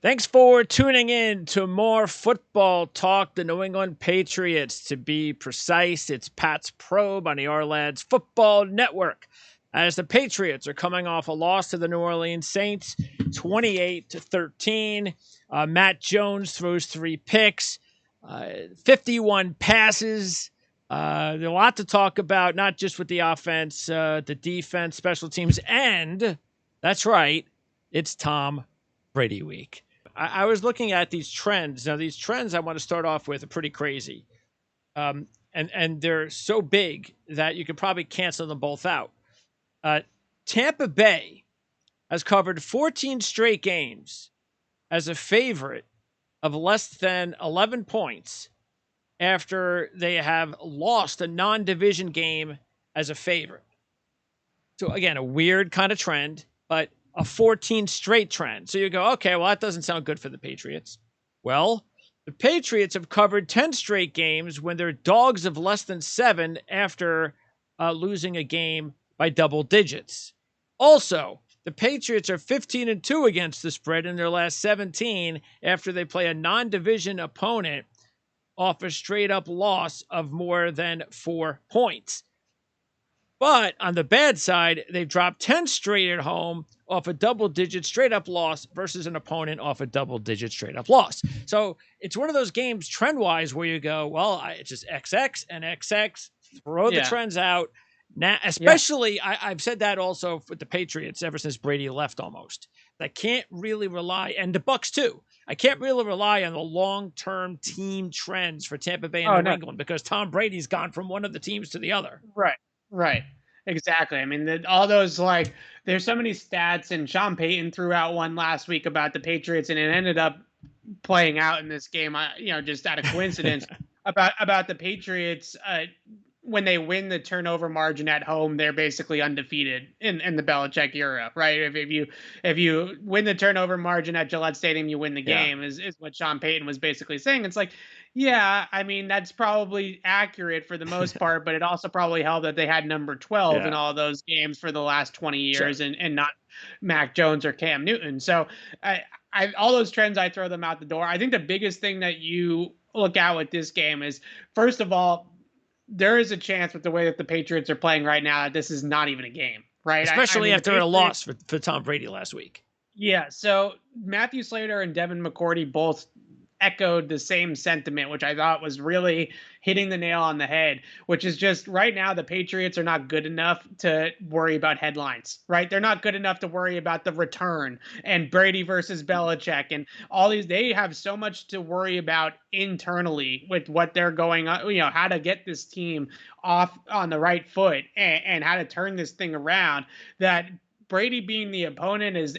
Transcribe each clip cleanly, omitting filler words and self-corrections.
Thanks for tuning in to more football talk. The New England Patriots, to be precise. It's Pat's Probe on the Ourlads Football Network. As the Patriots are coming off a loss to the New Orleans Saints, 28-13. Matt Jones throws 3 picks, 51 passes. There's a lot to talk about, not just with the offense, the defense, special teams, and that's right, it's Tom Brady week. I was looking at these trends. Now, these trends I want to start off with are pretty crazy, and they're so big that you could probably cancel them both out. Uh, Tampa Bay has covered 14 straight games as a favorite of less than 11 points after they have lost a non-division game as a favorite. So again, a weird kind of trend, but a 14 straight trend. So you go, okay, well, that doesn't sound good for the Patriots. Well, the Patriots have covered 10 straight games when they're dogs of less than 7 after losing a game by double digits. Also, the Patriots are 15-2 against the spread in their last 17 after they play a non-division opponent off a straight-up loss of more than 4 points. But on the bad side, they've dropped 10 straight at home off a double-digit straight-up loss versus an opponent off a double-digit straight-up loss. So it's one of those games trend-wise where you go, well, it's just XX and XX, throw the trends out. Now, especially, I've said that also with the Patriots ever since Brady left almost. I can't really rely, and the Bucs too. I can't really rely on the long-term team trends for Tampa Bay and New England because Tom Brady's gone from one of the teams to the other. Right. Exactly. I mean, all those, like, there's so many stats, and Sean Payton threw out one last week about the Patriots, and it ended up playing out in this game, just out of coincidence about the Patriots. When they win the turnover margin at home, they're basically undefeated in the Belichick era, right? If you win the turnover margin at Gillette Stadium, you win the game. Is what Sean Payton was basically saying. It's like, yeah, I mean, that's probably accurate for the most part, but it also probably helped that they had number 12 in all those games for the last 20 years, and not Mac Jones or Cam Newton. So all those trends, I throw them out the door. I think the biggest thing that you look at with this game is, first of all, there is a chance with the way that the Patriots are playing right now that this is not even a game, right? Especially after a loss for Tom Brady last week. Yeah, so Matthew Slater and Devin McCourty both echoed the same sentiment, which I thought was really hitting the nail on the head, which is just right now the Patriots are not good enough to worry about headlines, right? They're not good enough to worry about the return and Brady versus Belichick and all these. They have so much to worry about internally with what they're going on, how to get this team off on the right foot and how to turn this thing around, that Brady being the opponent is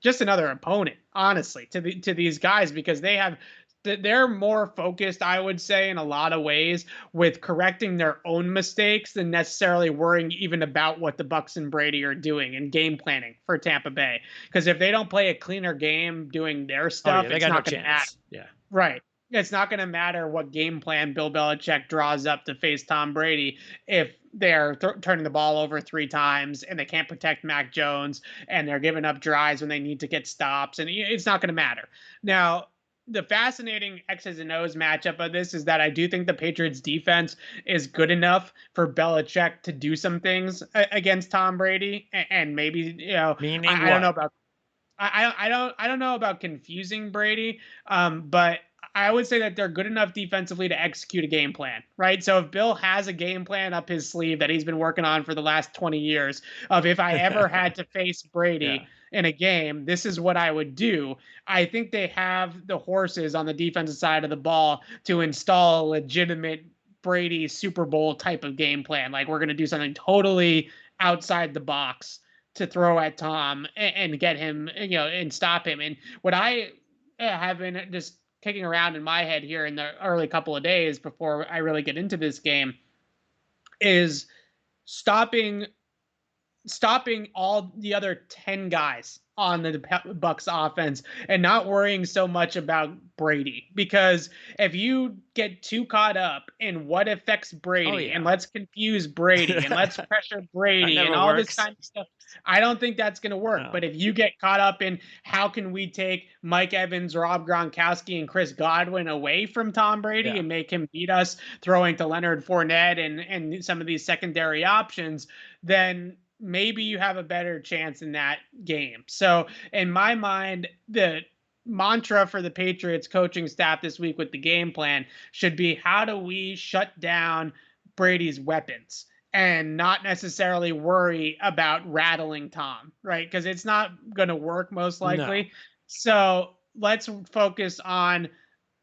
just another opponent, honestly, to these guys, because they're more focused, I would say, in a lot of ways with correcting their own mistakes than necessarily worrying even about what the Bucs and Brady are doing and game planning for Tampa Bay. Because if they don't play a cleaner game doing their stuff, it's not going to matter. Yeah. Right. It's not going to matter what game plan Bill Belichick draws up to face Tom Brady if they're turning the ball over 3 times and they can't protect Mac Jones and they're giving up drives when they need to get stops, and it's not going to matter. Now, the fascinating X's and O's matchup of this is that I do think the Patriots defense is good enough for Belichick to do some things against Tom Brady, and maybe, I don't know about I don't know about confusing Brady, but I would say that they're good enough defensively to execute a game plan, right? So if Bill has a game plan up his sleeve that he's been working on for the last 20 years of, if I ever had to face Brady in a game, this is what I would do. I think they have the horses on the defensive side of the ball to install a legitimate Brady Super Bowl type of game plan. Like, we're going to do something totally outside the box to throw at Tom and get him, and stop him. And what I have been just kicking around in my head here in the early couple of days before I really get into this game is stopping stopping all the other 10 guys on the Bucs offense and not worrying so much about Brady. Because if you get too caught up in what affects Brady and let's confuse Brady and let's pressure That Brady and never all this works. kind of stuff, I don't think that's going to work. No. But if you get caught up in how can we take Mike Evans, Rob Gronkowski, and Chris Godwin away from Tom Brady and make him beat us throwing to Leonard Fournette and some of these secondary options, then maybe you have a better chance in that game. So in my mind, the mantra for the Patriots coaching staff this week with the game plan should be, how do we shut down Brady's weapons and not necessarily worry about rattling Tom, right? Because it's not going to work most likely. No. So let's focus on,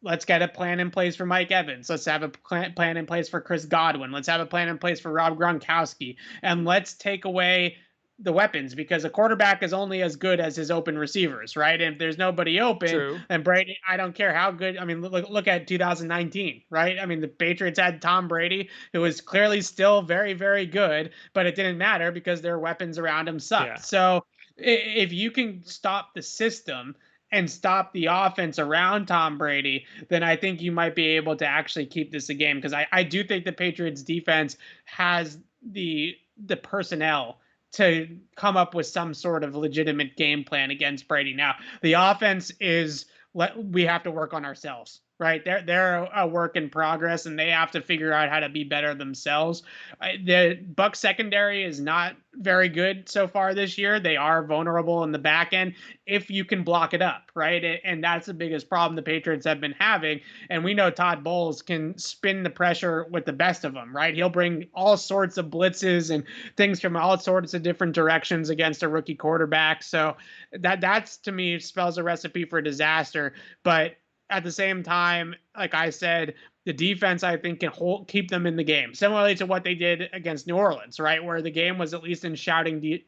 let's get a plan in place for Mike Evans. Let's have a plan in place for Chris Godwin. Let's have a plan in place for Rob Gronkowski. And let's take away the weapons, because a quarterback is only as good as his open receivers, right? And if there's nobody open, then Brady, I don't care how good. I mean, look at 2019, right? I mean, the Patriots had Tom Brady, who was clearly still very, very good, but it didn't matter because their weapons around him sucked. Yeah. So if you can stop the system and stop the offense around Tom Brady, then I think you might be able to actually keep this a game. Because I do think the Patriots defense has the personnel to come up with some sort of legitimate game plan against Brady. Now, the offense is, we have to work on ourselves, right? They're a work in progress, and they have to figure out how to be better themselves. The Bucs secondary is not very good so far this year. They are vulnerable in the back end if you can block it up, right? And that's the biggest problem the Patriots have been having. And we know Todd Bowles can spin the pressure with the best of them, right? He'll bring all sorts of blitzes and things from all sorts of different directions against a rookie quarterback. So that's, to me, spells a recipe for disaster. But at the same time, like I said, the defense, I think, can keep them in the game, similarly to what they did against New Orleans, right? Where the game was at least in shouting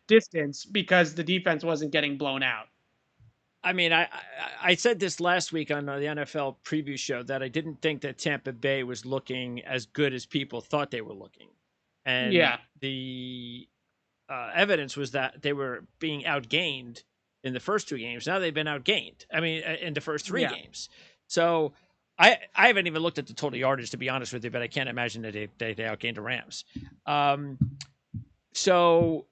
distance because the defense wasn't getting blown out. I mean, I said this last week on the NFL preview show that I didn't think that Tampa Bay was looking as good as people thought they were looking. And the evidence was that they were being outgained in the first two games. Now they've been outgained. I mean, in the first three games. So I haven't even looked at the total yardage, to be honest with you, but I can't imagine that they outgained the Rams. So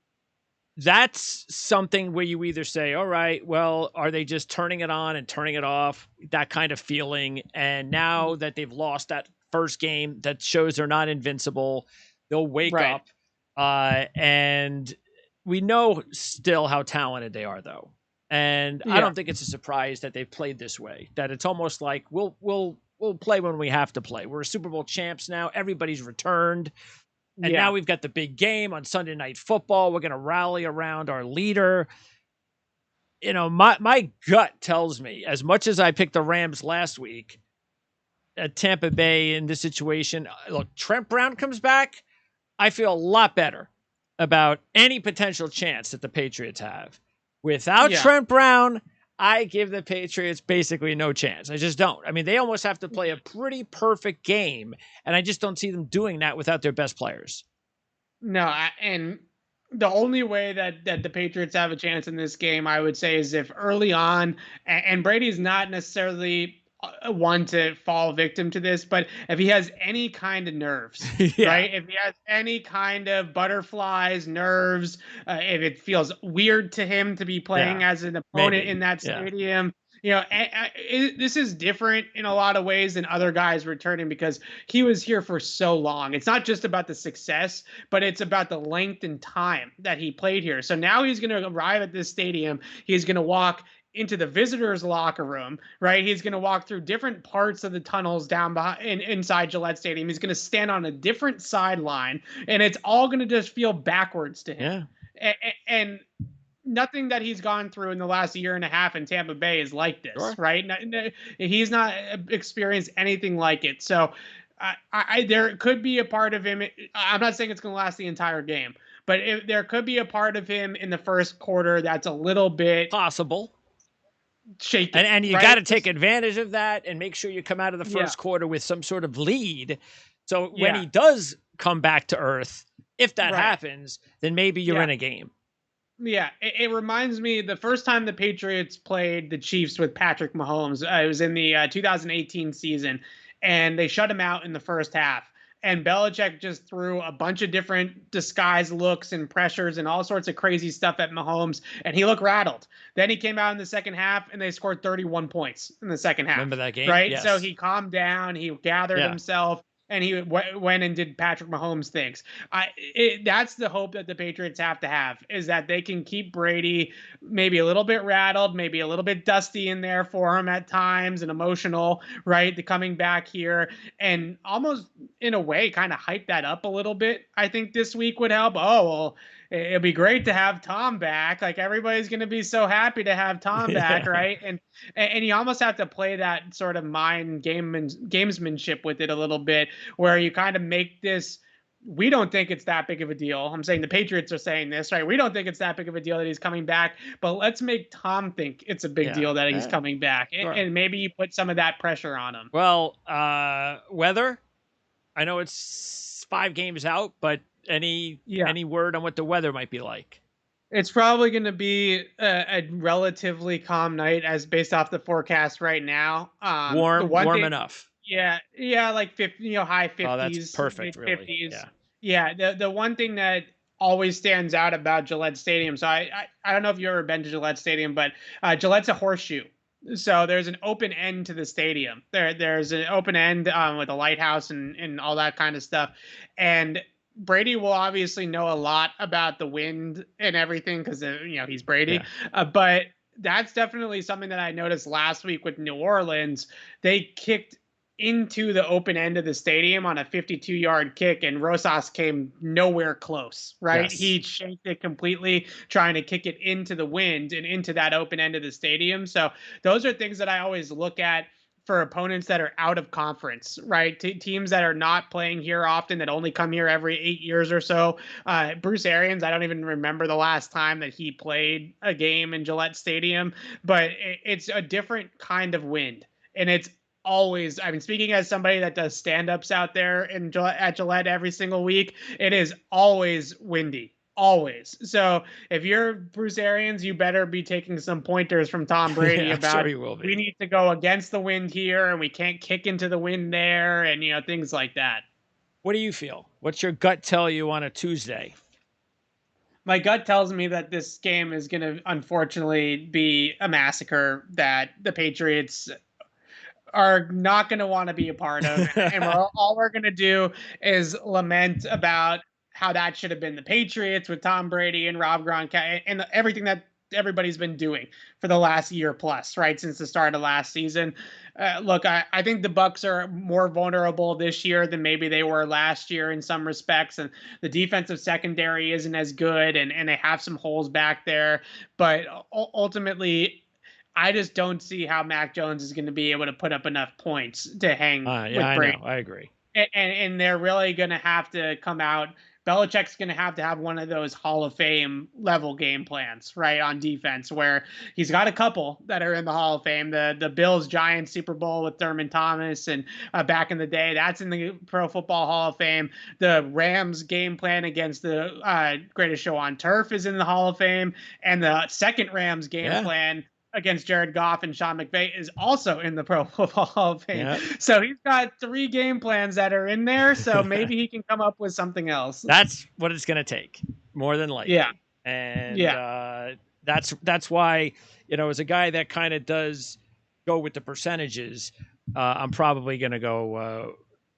that's something where you either say, all right, well, are they just turning it on and turning it off? That kind of feeling. And now that they've lost that first game, that shows they're not invincible. They'll wake up. And we know still how talented they are, though. And I don't think it's a surprise that they've played this way, that it's almost like we'll play when we have to play. We're Super Bowl champs now. Everybody's returned. And now we've got the big game on Sunday Night Football. We're going to rally around our leader. You know, my gut tells me, as much as I picked the Rams last week at Tampa Bay in this situation, look, Trent Brown comes back, I feel a lot better about any potential chance that the Patriots have. Without Trent Brown, I give the Patriots basically no chance. I just don't. I mean, they almost have to play a pretty perfect game, and I just don't see them doing that without their best players. No, and the only way that the Patriots have a chance in this game, I would say, is if early on, and Brady's not necessarily one to fall victim to this, but if he has any kind of nerves, right? If he has any kind of butterflies, nerves, if it feels weird to him to be playing as an opponent in that stadium, you know, this is different in a lot of ways than other guys returning because he was here for so long. It's not just about the success, but it's about the length and time that he played here. So now he's going to arrive at this stadium. He's going to walk into the visitors' locker room, right? He's going to walk through different parts of the tunnels down behind, inside Gillette Stadium. He's going to stand on a different sideline, and it's all going to just feel backwards to him. And nothing that he's gone through in the last year and a half in Tampa Bay is like this, right? He's not experienced anything like it. So there could be a part of him. I'm not saying it's going to last the entire game, but there could be a part of him in the first quarter that's a little bit possible. Shaking, and you got to take advantage of that and make sure you come out of the first quarter with some sort of lead. So when he does come back to earth, If that Right. happens, then maybe you're Yeah. in a game. Yeah, it reminds me the first time the Patriots played the Chiefs with Patrick Mahomes. It was in the 2018 season, and they shut him out in the first half. And Belichick just threw a bunch of different disguise looks and pressures and all sorts of crazy stuff at Mahomes, and he looked rattled. Then he came out in the second half, and they scored 31 points in the second Remember half. that game? Right, so Yes. he calmed down, he gathered Yeah. himself, and he went and did Patrick Mahomes things. That's the hope that the Patriots have to have, is that they can keep Brady maybe a little bit rattled, maybe a little bit dusty in there for him at times and emotional, right? The coming back here and almost in a way kind of hype that up a little bit. I think this week would help. Oh, well, it'd be great to have Tom back. Like everybody's going to be so happy to have Tom back, right? And you almost have to play that sort of mind gamesmanship with it a little bit, where you kind of make this. We don't think it's that big of a deal. I'm saying the Patriots are saying this, right? We don't think it's that big of a deal that he's coming back, but let's make Tom think it's a big deal that he's coming back. Sure. And maybe you put some of that pressure on him. Well, weather. I know it's 5 games out, but any word on what the weather might be like? It's probably going to be a relatively calm night, as based off the forecast right now. Warm enough. Yeah, like 50, high 50s. Oh, that's perfect, mid really. 50s. Yeah. The one thing that always stands out about Gillette Stadium. So I don't know if you've ever been to Gillette Stadium, but Gillette's a horseshoe. So there's an open end to the stadium. There's an open end with a lighthouse and all that kind of stuff. And Brady will obviously know a lot about the wind and everything because he's Brady. Yeah. But that's definitely something that I noticed last week with New Orleans. They kicked into the open end of the stadium on a 52-yard kick, and Rosas came nowhere close, right? Yes. He shanked it completely, trying to kick it into the wind and into that open end of the stadium. So those are things that I always look at for opponents that are out of conference, right? Teams that are not playing here often, that only come here every 8 years or so. Bruce Arians, I don't even remember the last time that he played a game in Gillette Stadium, but it's a different kind of wind. And it's always, I mean, speaking as somebody that does stand-ups out there at Gillette every single week, it is always windy. Always. So if you're Bruce Arians, you better be taking some pointers from Tom Brady about we need to go against the wind here and we can't kick into the wind there and things like that. What do you feel? What's your gut tell you on a Tuesday? My gut tells me that this game is going to unfortunately be a massacre that the Patriots are not going to want to be a part of. And all we're going to do is lament about how that should have been the Patriots with Tom Brady and Rob Gronkowski and everything that everybody's been doing for the last year plus, right, since the start of last season. Look, I think the Bucs are more vulnerable this year than maybe they were last year in some respects, and the defensive secondary isn't as good, and they have some holes back there. But ultimately, I just don't see how Mac Jones is going to be able to put up enough points to hang with Brady. I agree. And they're really going to have to come out. Belichick's going to have one of those Hall of Fame level game plans, right, on defense, where he's got a couple that are in the Hall of Fame. The Bills-Giants Super Bowl with Thurman Thomas and back in the day, that's in the Pro Football Hall of Fame. The Rams game plan against the Greatest Show on Turf is in the Hall of Fame. And the second Rams game plan against Jared Goff and Sean McVay is also in the Pro Football Hall of Fame. Yep. So he's got 3 game plans that are in there. So maybe he can come up with something else. That's what it's going to take, more than likely. Yeah. And that's why, as a guy that kind of does go with the percentages, I'm probably going to go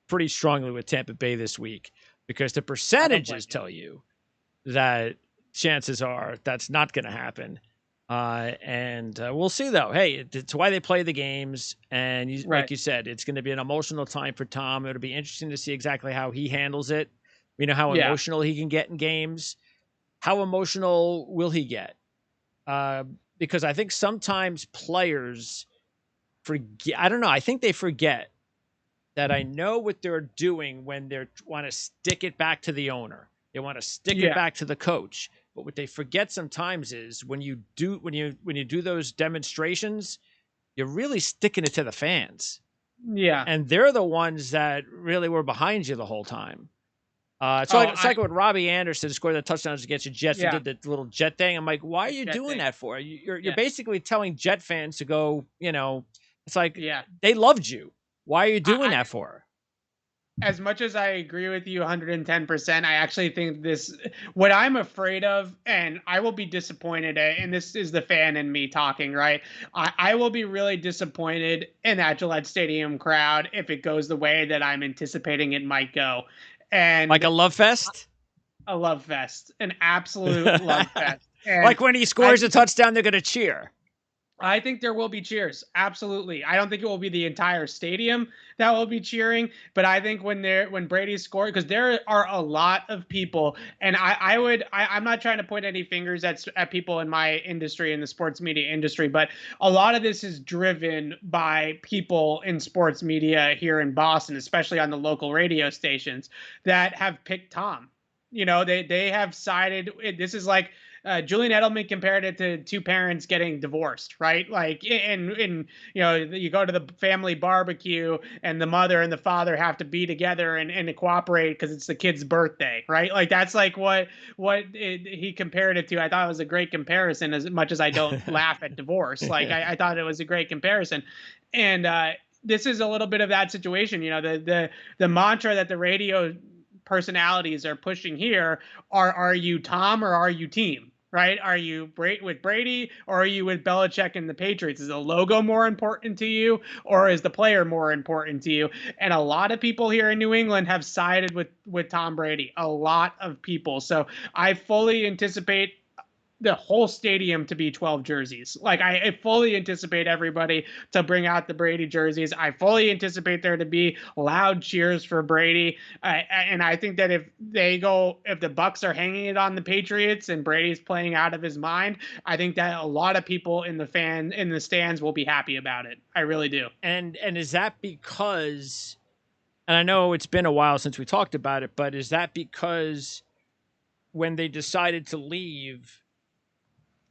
pretty strongly with Tampa Bay this week, because the percentages tell you that chances are that's not going to happen. And we'll see, though. Hey, it's why they play the games. And like you said, it's going to be an emotional time for Tom. It'll be interesting to see exactly how he handles it. We know how emotional he can get in games. How emotional will he get? Because I think sometimes players forget. I don't know. I think they forget that I know what they're doing when they want to stick it back to the owner. They want to stick it back to the coach. But what they forget sometimes is when you do those demonstrations, you're really sticking it to the fans. Yeah. And they're the ones that really were behind you the whole time. It's like when Robbie Anderson scored the touchdowns against the Jets and did the little jet thing. I'm like, why are you doing that for? You're basically telling Jet fans to go, it's like they loved you. Why are you doing that for? As much as I agree with you 110%, I actually think what I'm afraid of, and I will be disappointed, and this is the fan in me talking, right? I will be really disappointed in that Gillette Stadium crowd if it goes the way that I'm anticipating it might go. And like a love fest? A love fest. An absolute love fest. And like when he scores a touchdown, they're going to cheer. I think there will be cheers. Absolutely. I don't think it will be the entire stadium that will be cheering, but I think when Brady scored, because there are a lot of people, and I'm not trying to point any fingers at people in my industry, in the sports media industry, but a lot of this is driven by people in sports media here in Boston, especially on the local radio stations, that have picked Tom. They have sided. This is like Julian Edelman compared it to two parents getting divorced, right? Like, and you go to the family barbecue and the mother and the father have to be together and to cooperate because it's the kid's birthday, right? Like that's like what he compared it to. I thought it was a great comparison, as much as I don't laugh at divorce. Like I thought it was a great comparison, and this is a little bit of that situation. The mantra that the radio personalities are pushing here are you Tom or are you team? Right? Are you with Brady or are you with Belichick and the Patriots? Is the logo more important to you or is the player more important to you? And a lot of people here in New England have sided with Tom Brady. A lot of people. So I fully anticipate the whole stadium to be 12 jerseys. Like I fully anticipate everybody to bring out the Brady jerseys. I fully anticipate there to be loud cheers for Brady. And I think that if the Bucs are hanging it on the Patriots and Brady's playing out of his mind, I think that a lot of people in the stands will be happy about it. I really do. And is that because, and I know it's been a while since we talked about it, but is that because when they decided to leave,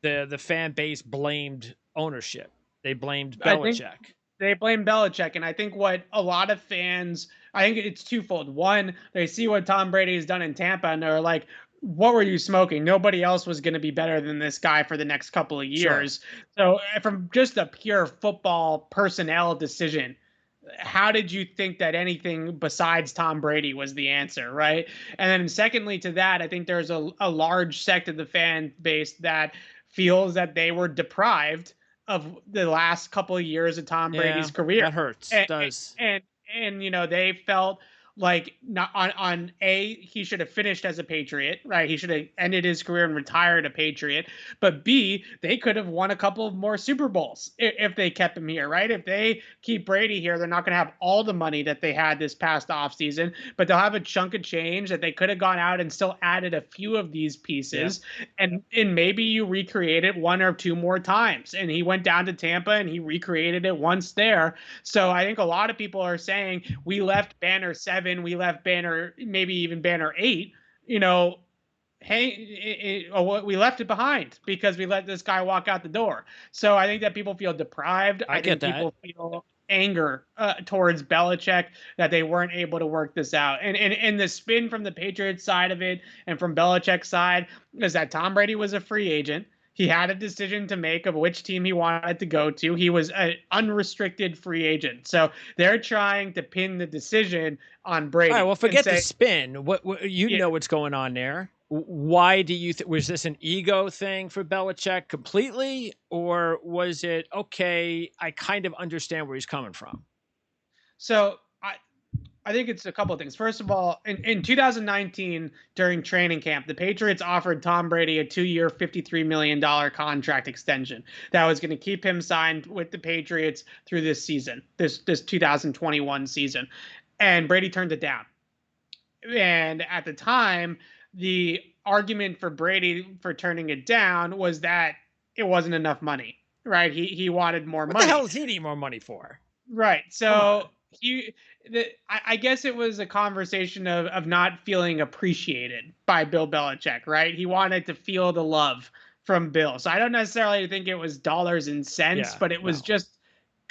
the fan base blamed ownership? They blamed Belichick. They blame Belichick, and I think what a lot of fans, I think it's twofold. One, they see what Tom Brady has done in Tampa, and they're like, what were you smoking? Nobody else was going to be better than this guy for the next couple of years. Sure. So from just a pure football personnel decision, how did you think that anything besides Tom Brady was the answer, right? And then secondly to that, I think there's a large sect of the fan base that feels that they were deprived of the last couple of years of Tom Brady's career. That hurts. It does. And they felt like not on he should have finished as a Patriot, right? He should have ended his career and retired a Patriot. But B, they could have won a couple of more Super Bowls if they kept him here, right? If they keep Brady here, they're not going to have all the money that they had this past offseason, but they'll have a chunk of change that they could have gone out and still added a few of these pieces. Yeah. And maybe you recreate it one or two more times. And he went down to Tampa and he recreated it once there. So I think a lot of people are saying we left Banner 7, we left Banner, maybe even Banner 8, we left it behind because we let this guy walk out the door. So I think that people feel deprived. I think people feel anger towards Belichick that they weren't able to work this out. And the spin from the Patriots side of it and from Belichick's side is that Tom Brady was a free agent. He had a decision to make of which team he wanted to go to. He was an unrestricted free agent. So they're trying to pin the decision on Brady. All right, well, forget the spin. What know what's going on there. Why do you think, was this an ego thing for Belichick completely? Or was it, okay, I kind of understand where he's coming from? So I think it's a couple of things. First of all, in 2019, during training camp, the Patriots offered Tom Brady a 2-year, $53 million contract extension that was going to keep him signed with the Patriots through this season, this 2021 season. And Brady turned it down. And at the time, the argument for Brady for turning it down was that it wasn't enough money, right? He wanted more money. What the hell does he need more money for? Right. So I guess it was a conversation of not feeling appreciated by Bill Belichick, right? He wanted to feel the love from Bill. So I don't necessarily think it was dollars and cents, but it was just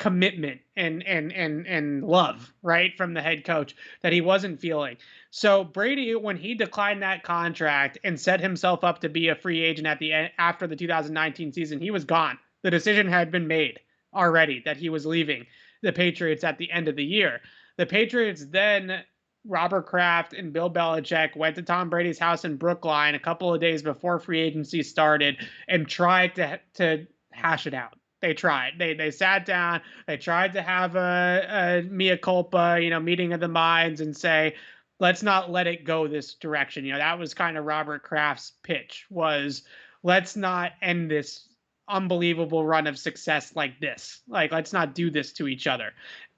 commitment and love, right, from the head coach that he wasn't feeling. So Brady, when he declined that contract and set himself up to be a free agent at the end after the 2019 season, he was gone. The decision had been made already that he was leaving the Patriots at the end of the year. The Patriots then, Robert Kraft and Bill Belichick went to Tom Brady's house in Brookline a couple of days before free agency started and tried to hash it out. They tried. They sat down. They tried to have a mea culpa, meeting of the minds and say, let's not let it go this direction. That was kind of Robert Kraft's pitch, was let's not end this unbelievable run of success like this. Like, let's not do this to each other.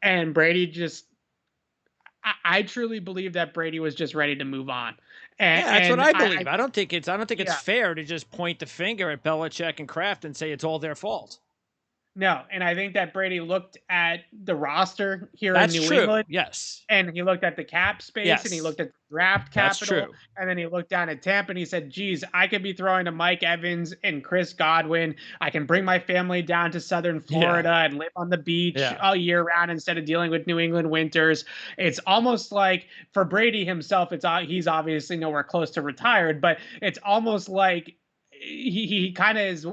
And Brady just, I truly believe that Brady was just ready to move on. And that's what I believe. I don't think it's fair to just point the finger at Belichick and Kraft and say it's all their fault. No, and I think that Brady looked at the roster here in New England. Yes. And he looked at the cap space, and he looked at the draft capital. And then he looked down at Tampa and he said, geez, I could be throwing to Mike Evans and Chris Godwin. I can bring my family down to Southern Florida and live on the beach all year round instead of dealing with New England winters. It's almost like, for Brady himself, he's obviously nowhere close to retired, but it's almost like he kind of is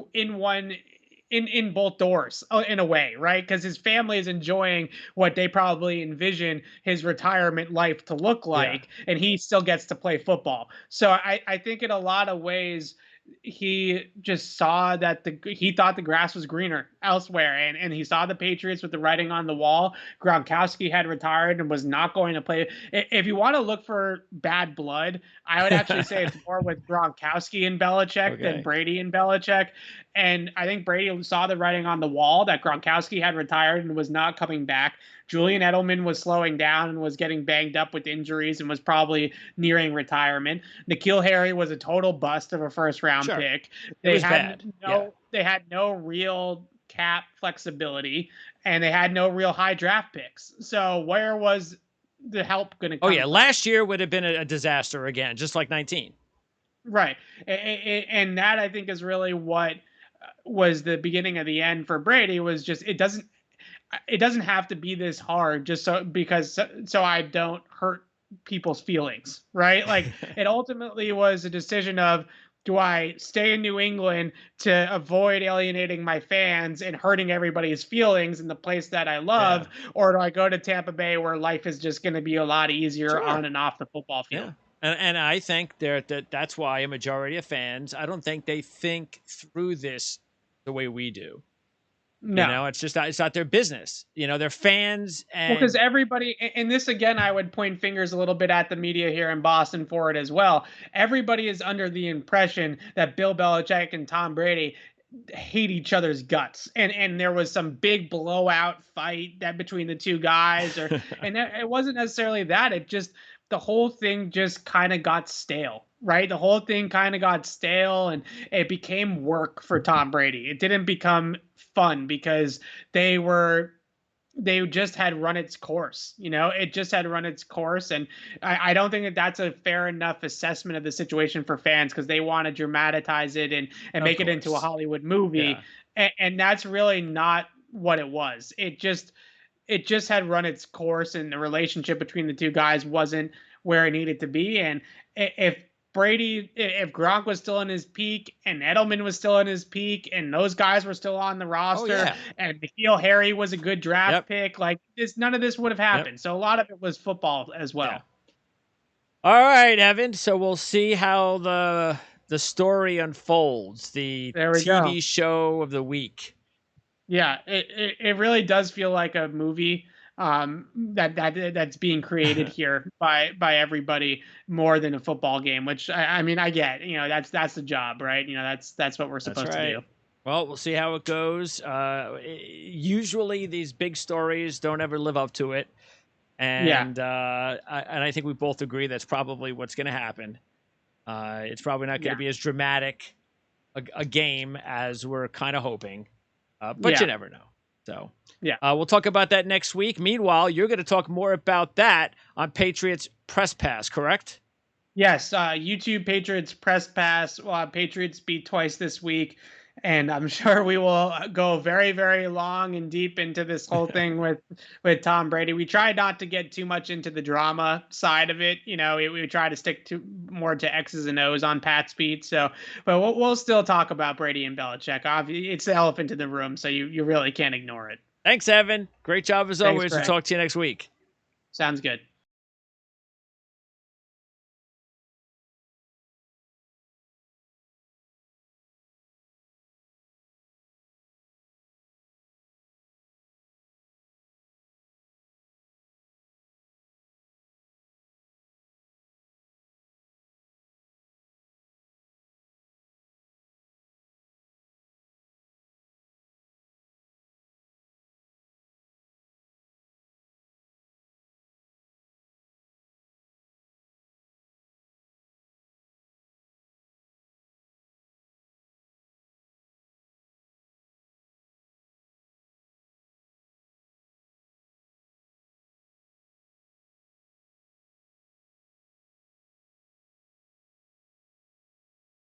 in both doors in a way, right? Because his family is enjoying what they probably envision his retirement life to look like, and he still gets to play football. So I think in a lot of ways, he just saw that he thought the grass was greener elsewhere, and he saw the Patriots with the writing on the wall. Gronkowski had retired and was not going to play. If you want to look for bad blood, I would actually say it's more with Gronkowski and Belichick than Brady and Belichick. And I think Brady saw the writing on the wall that Gronkowski had retired and was not coming back. Julian Edelman was slowing down and was getting banged up with injuries and was probably nearing retirement. N'Keal Harry was a total bust of a first-round pick. They had no real cap flexibility, and they had no real high draft picks. So where was the help going to come from? Last year would have been a disaster again, just like 19. Right. And that, I think, is really what was the beginning of the end for Brady. Was just it doesn't have to be this hard just so I don't hurt people's feelings, right? Like, it ultimately was a decision of, do I stay in New England to avoid alienating my fans and hurting everybody's feelings in the place that I love, or do I go to Tampa Bay where life is just going to be a lot easier on and off the football field? And I think that's why a majority of fans, I don't think they think through this the way we do. No, it's not their business. They're fans. And because everybody, and this again, I would point fingers a little bit at the media here in Boston for it as well. Everybody is under the impression that Bill Belichick and Tom Brady hate each other's guts, and there was some big blowout fight that between the two guys, and it wasn't necessarily that. It just, the whole thing just kind of got stale. Right? The whole thing kind of got stale, and it became work for Tom Brady. It didn't become fun because they just had run its course. It just had run its course. And I don't think that that's a fair enough assessment of the situation for fans, because they want to dramatize it and make it into a Hollywood movie. And that's really not what it was. It just had run its course, and the relationship between the two guys wasn't where it needed to be. And if Gronk was still in his peak, and Edelman was still in his peak, and those guys were still on the roster, and N'Keal Harry was a good draft pick, like none of this would have happened. So a lot of it was football as well. All right, Evan. So we'll see how the story unfolds. The TV show of the week. Yeah, it really does feel like a movie. That's being created here by everybody more than a football game, which I mean, I get, that's the job, right? That's what we're supposed to do. Well, we'll see how it goes. Usually these big stories don't ever live up to it. And I think we both agree that's probably what's going to happen. It's probably not going to be as dramatic a game as we're kind of hoping, but you never know. So we'll talk about that next week. Meanwhile, you're going to talk more about that on Patriots Press Pass, correct? Yes, YouTube Patriots Press Pass. Patriots beat twice this week, And I'm sure we will go very, very long and deep into this whole thing with Tom Brady. We try not to get too much into the drama side of it. We try to stick to more to X's and O's on Pat's beat. So, but we'll still talk about Brady and Belichick. It's the elephant in the room, so you really can't ignore it. Thanks, Evan. Great job as Thanks, always. We'll Greg. talk to you next week. Sounds good.